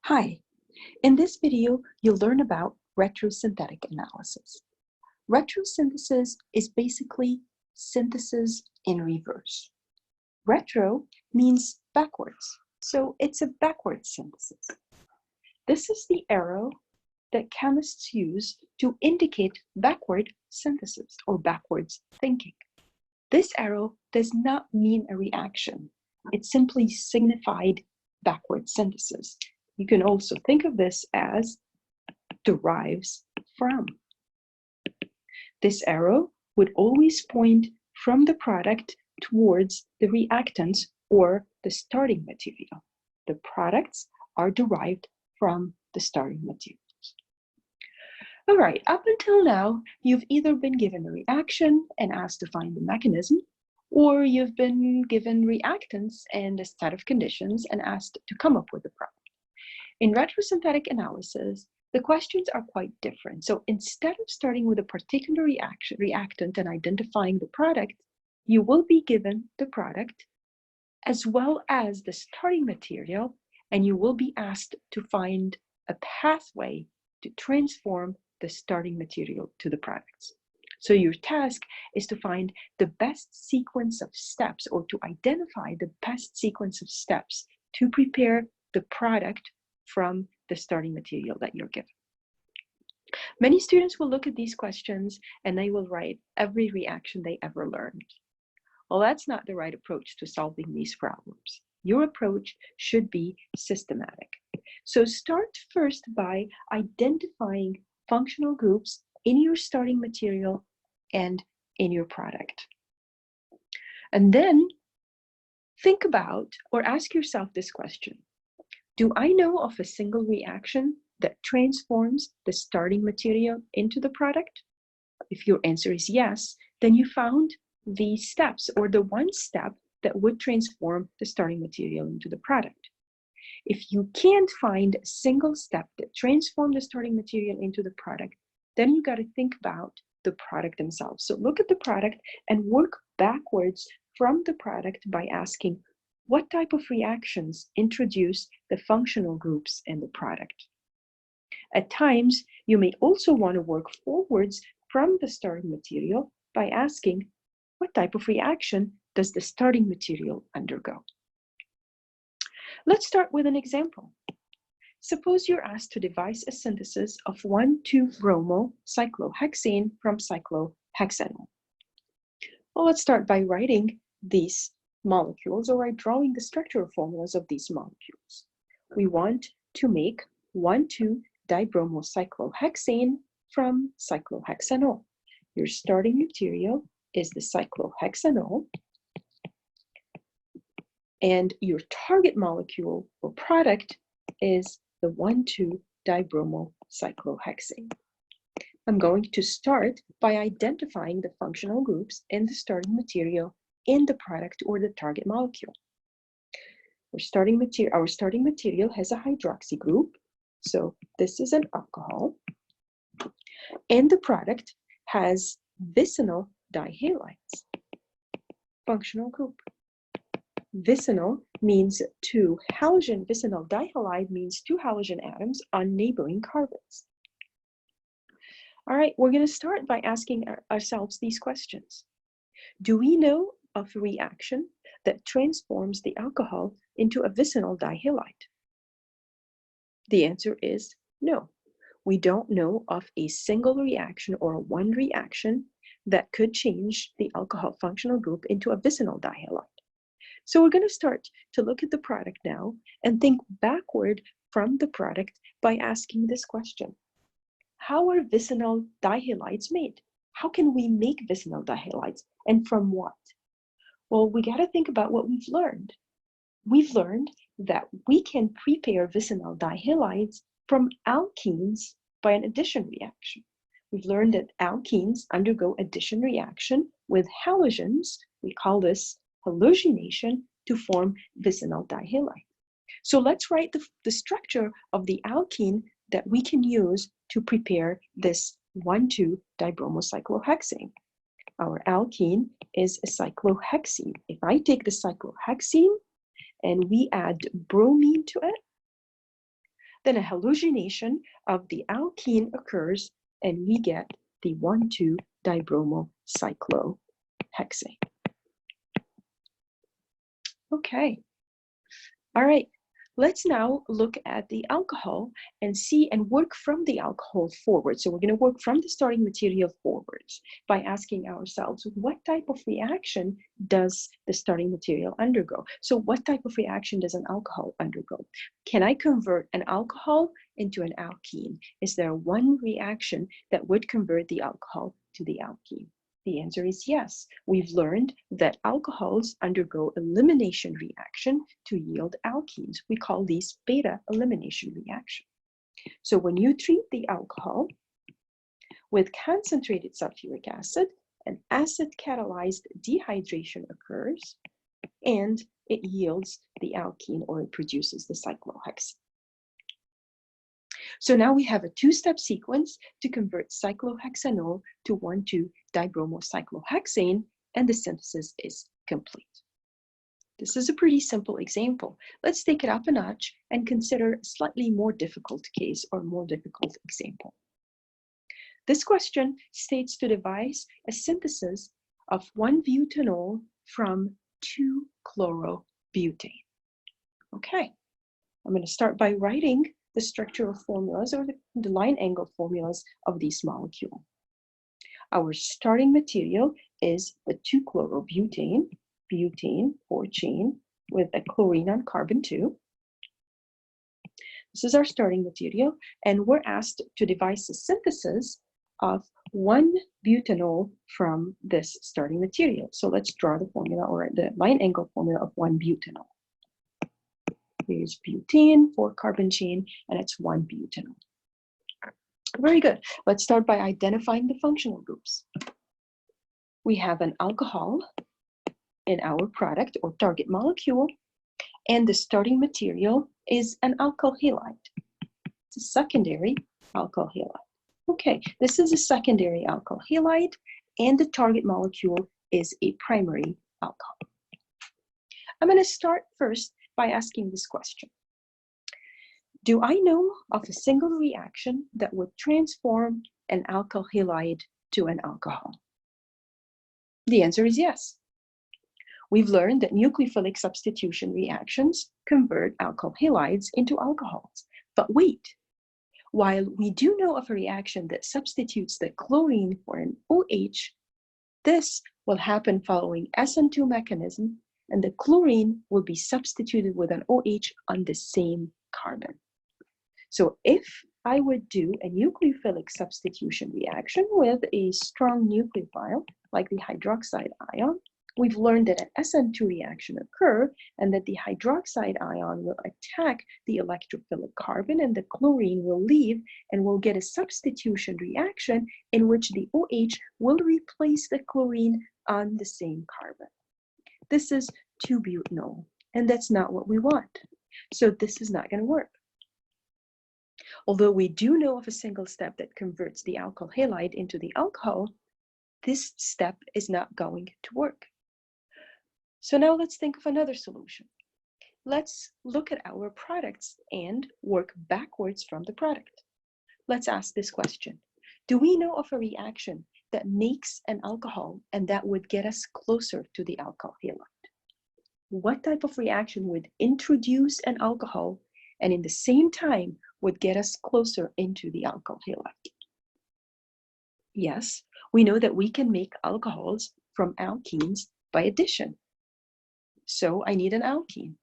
Hi, in this video, you'll learn about retrosynthetic analysis. Retrosynthesis is basically synthesis in reverse. Retro means backwards, so it's a backwards synthesis. This is the arrow that chemists use to indicate backward synthesis or backwards thinking. This arrow does not mean a reaction. It simply signified backward synthesis. You can also think of this as derives from. This arrow would always point from the product towards the reactants or the starting material. The products are derived from the starting materials. All right, up until now, you've either been given a reaction and asked to find the mechanism, or you've been given reactants and a set of conditions and asked to come up with a product. In retrosynthetic analysis, the questions are quite different. So instead of starting with a particular reactant and identifying the product, you will be given the product as well as the starting material, and you will be asked to find a pathway to transform the starting material to the products. So your task is to find the best sequence of steps or to identify the best sequence of steps to prepare the product from the starting material that you're given. Many students will look at these questions and they will write every reaction they ever learned. Well, that's not the right approach to solving these problems. Your approach should be systematic. So start first by identifying functional groups in your starting material and in your product. And then think about or ask yourself this question. Do I know of a single reaction that transforms the starting material into the product? If your answer is yes, then you found the steps or the one step that would transform the starting material into the product. If you can't find a single step that transforms the starting material into the product, then you got to think about the product themselves. So look at the product and work backwards from the product by asking, what type of reactions introduce the functional groups in the product? At times, you may also want to work forwards from the starting material by asking, what type of reaction does the starting material undergo? Let's start with an example. Suppose you're asked to devise a synthesis of 1,2-bromo-cyclohexane from cyclohexanol. Well, let's start by writing these molecules or by drawing the structural formulas of these molecules. We want to make 1,2-dibromocyclohexane from cyclohexanol. Your starting material is the cyclohexanol, and your target molecule or product is the 1,2-dibromocyclohexane. I'm going to start by identifying the functional groups in the starting material in the product or the target molecule. Our starting material has a hydroxy group, so this is an alcohol, and the product has vicinal dihalides. Functional group. Vicinal means two halogen. Vicinal dihalide means two halogen atoms on neighboring carbons. All right, we're going to start by asking ourselves these questions. Do we know of a reaction that transforms the alcohol into a vicinal dihalide? The answer is no. We don't know of a single reaction or one reaction that could change the alcohol functional group into a vicinal dihalide. So we're going to start to look at the product now and think backward from the product by asking this question. How are vicinal dihalides made? How can we make vicinal dihalides, and from what? Well, we got to think about what we've learned. We've learned that we can prepare vicinal dihalides from alkenes by an addition reaction. We've learned that alkenes undergo addition reaction with halogens. We call this halogenation to form vicinal dihalide. So let's write the structure of the alkene that we can use to prepare this 1,2-dibromocyclohexane. Our alkene is a cyclohexene. If I take the cyclohexene and we add bromine to it, Then a halogenation of the alkene occurs and we get the 1,2-dibromocyclohexane. Okay, all right. Let's now look at the alcohol and see and work from the alcohol forward. So we're going to work from the starting material forwards by asking ourselves, what type of reaction does the starting material undergo? So what type of reaction does an alcohol undergo? Can I convert an alcohol into an alkene? Is there one reaction that would convert the alcohol to the alkene? The answer is yes. We've learned that alcohols undergo elimination reaction to yield alkenes. We call these beta elimination reaction. So when you treat the alcohol with concentrated sulfuric acid, an acid-catalyzed dehydration occurs and it yields the alkene, or it produces the cyclohexane. So now we have a two-step sequence to convert cyclohexanol to 1,2-dibromocyclohexane, and the synthesis is complete. This is a pretty simple example. Let's take it up a notch and consider a slightly more difficult case or more difficult example. This question states to devise a synthesis of 1-butanol from 2-chlorobutane. Okay, I'm going to start by writing the structural formulas or the line angle formulas of these molecules. Our starting material is the 2-chlorobutane, butane, 4-chain, with a chlorine on carbon 2. This is our starting material, and we're asked to devise a synthesis of 1-butanol from this starting material. So let's draw the formula, or the line angle formula of 1-butanol. Here's butane, 4-carbon chain, and it's 1-butanol. Very good. Let's start by identifying the functional groups. We have an alcohol in our product or target molecule, and the starting material is an alkyl halide. It's a secondary alkyl halide. Okay, this is a secondary alkyl halide, and the target molecule is a primary alcohol. I'm going to start first by asking this question. Do I know of a single reaction that would transform an alkyl halide to an alcohol? The answer is yes. We've learned that nucleophilic substitution reactions convert alkyl halides into alcohols. But wait, while we do know of a reaction that substitutes the chlorine for an OH, this will happen following SN2 mechanism, and the chlorine will be substituted with an OH on the same carbon. So if I would do a nucleophilic substitution reaction with a strong nucleophile, like the hydroxide ion, we've learned that an SN2 reaction occurs and that the hydroxide ion will attack the electrophilic carbon and the chlorine will leave, and we'll get a substitution reaction in which the OH will replace the chlorine on the same carbon. This is 2-butanol, and that's not what we want. So this is not going to work. Although we do know of a single step that converts the alkyl halide into the alcohol, this step is not going to work. So now let's think of another solution. Let's look at our products and work backwards from the product. Let's ask this question. Do we know of a reaction that makes an alcohol and that would get us closer to the alkyl halide? What type of reaction would introduce an alcohol and in the same time would get us closer into the alkyl halide? Yes, we know that we can make alcohols from alkenes by addition. So I need an alkene.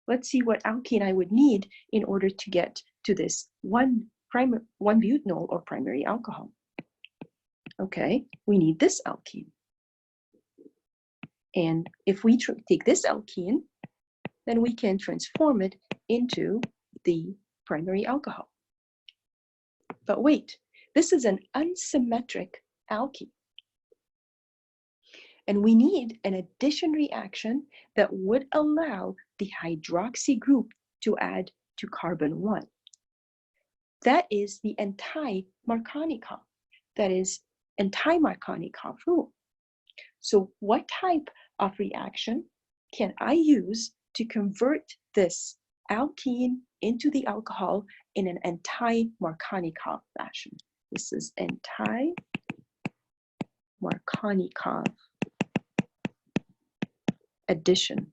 Let's see what alkene I would need in order to get to this 1-butanol or primary alcohol. Okay, we need this alkene. And if we take this alkene, then we can transform it into the primary alcohol. But wait, this is an unsymmetric alkene. And we need an addition reaction that would allow the hydroxy group to add to carbon 1. That is the anti-Markovnikov. That is anti-Markovnikov rule. So what type of reaction can I use to convert this alkene into the alcohol in an anti-Markovnikov fashion. This is anti-Markovnikov addition.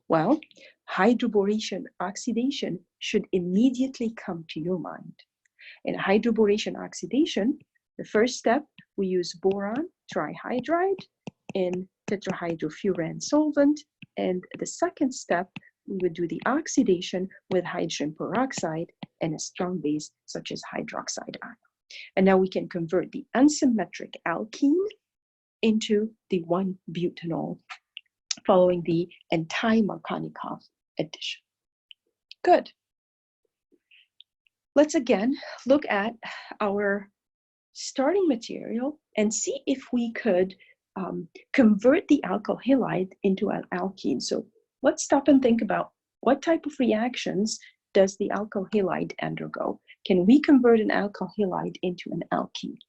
Well, hydroboration oxidation should immediately come to your mind. In hydroboration oxidation, the first step, we use boron trihydride in tetrahydrofuran solvent, and the second step, we would do the oxidation with hydrogen peroxide and a strong base such as hydroxide ion. And now we can convert the unsymmetric alkene into the 1-butanol following the anti-Markovnikov addition. Good. Let's again look at our starting material and see if we could convert the alkyl halide into an alkene. So let's stop and think about what type of reactions does the alkyl halide undergo? Can we convert an alkyl halide into an alkene?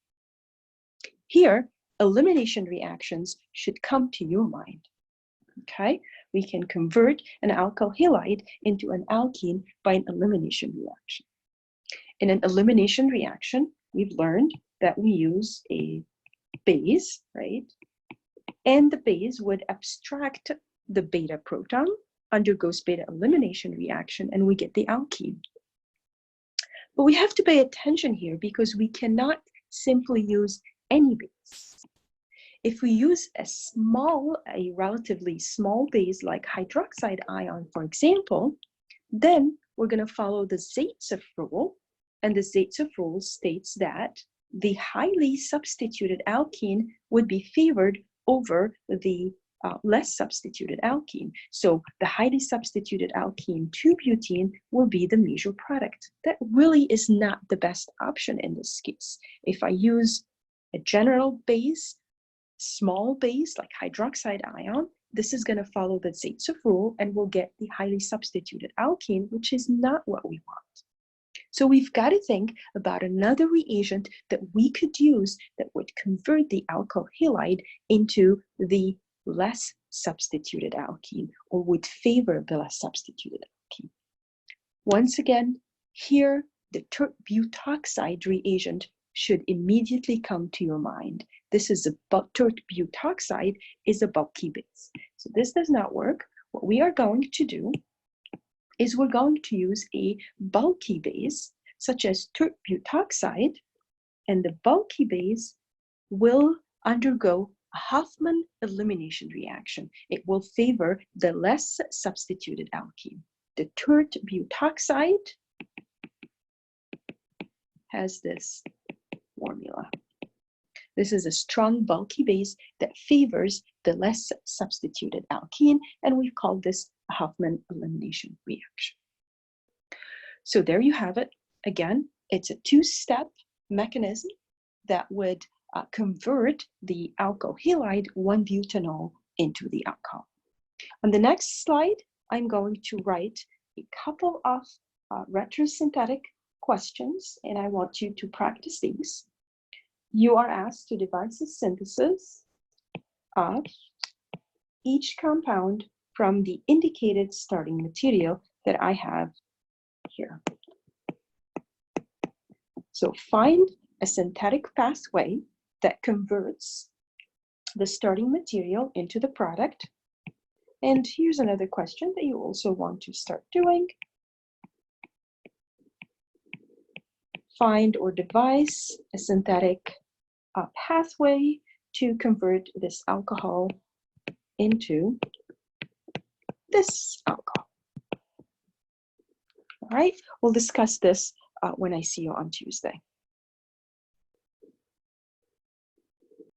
Here, elimination reactions should come to your mind. Okay, we can convert an alkyl halide into an alkene by an elimination reaction. In an elimination reaction, we've learned that we use a base, right? And the base would abstract the beta proton, undergoes beta elimination reaction, and we get the alkene. But we have to pay attention here because we cannot simply use any base. If we use a relatively small base like hydroxide ion, for example, then we're going to follow the Zaitsev rule. And the Zaitsev rule states that the highly substituted alkene would be favored over the less substituted alkene. So the highly substituted alkene 2-butene will be the major product. That really is not the best option in this case. If I use a general base, small base like hydroxide ion, this is going to follow the Zaitsev rule and we'll get the highly substituted alkene, which is not what we want. So we've got to think about another reagent that we could use that would convert the alkyl halide into the less substituted alkene, or would favor the less substituted alkene. Once again, here the tert butoxide reagent should immediately come to your mind. This is tert butoxide is a bulky base. So this does not work. What we are going to do is we're going to use a bulky base, such as tert butoxide, and the bulky base will undergo a Hofmann elimination reaction. It will favor the less substituted alkene. The tert butoxide has this formula. This is a strong bulky base that favors the less substituted alkene, and we've called this a Hofmann elimination reaction. So there you have it. Again, it's a 2-step mechanism that would convert the alkyl halide 1-butanol into the alcohol. On the next slide, I'm going to write a couple of retrosynthetic questions, and I want you to practice these. You are asked to devise a synthesis of each compound from the indicated starting material that I have here. So find a synthetic pathway that converts the starting material into the product. And here's another question that you also want to start doing. Find or devise a synthetic pathway to convert this alcohol into this alcohol. All right, we'll discuss this when I see you on Tuesday.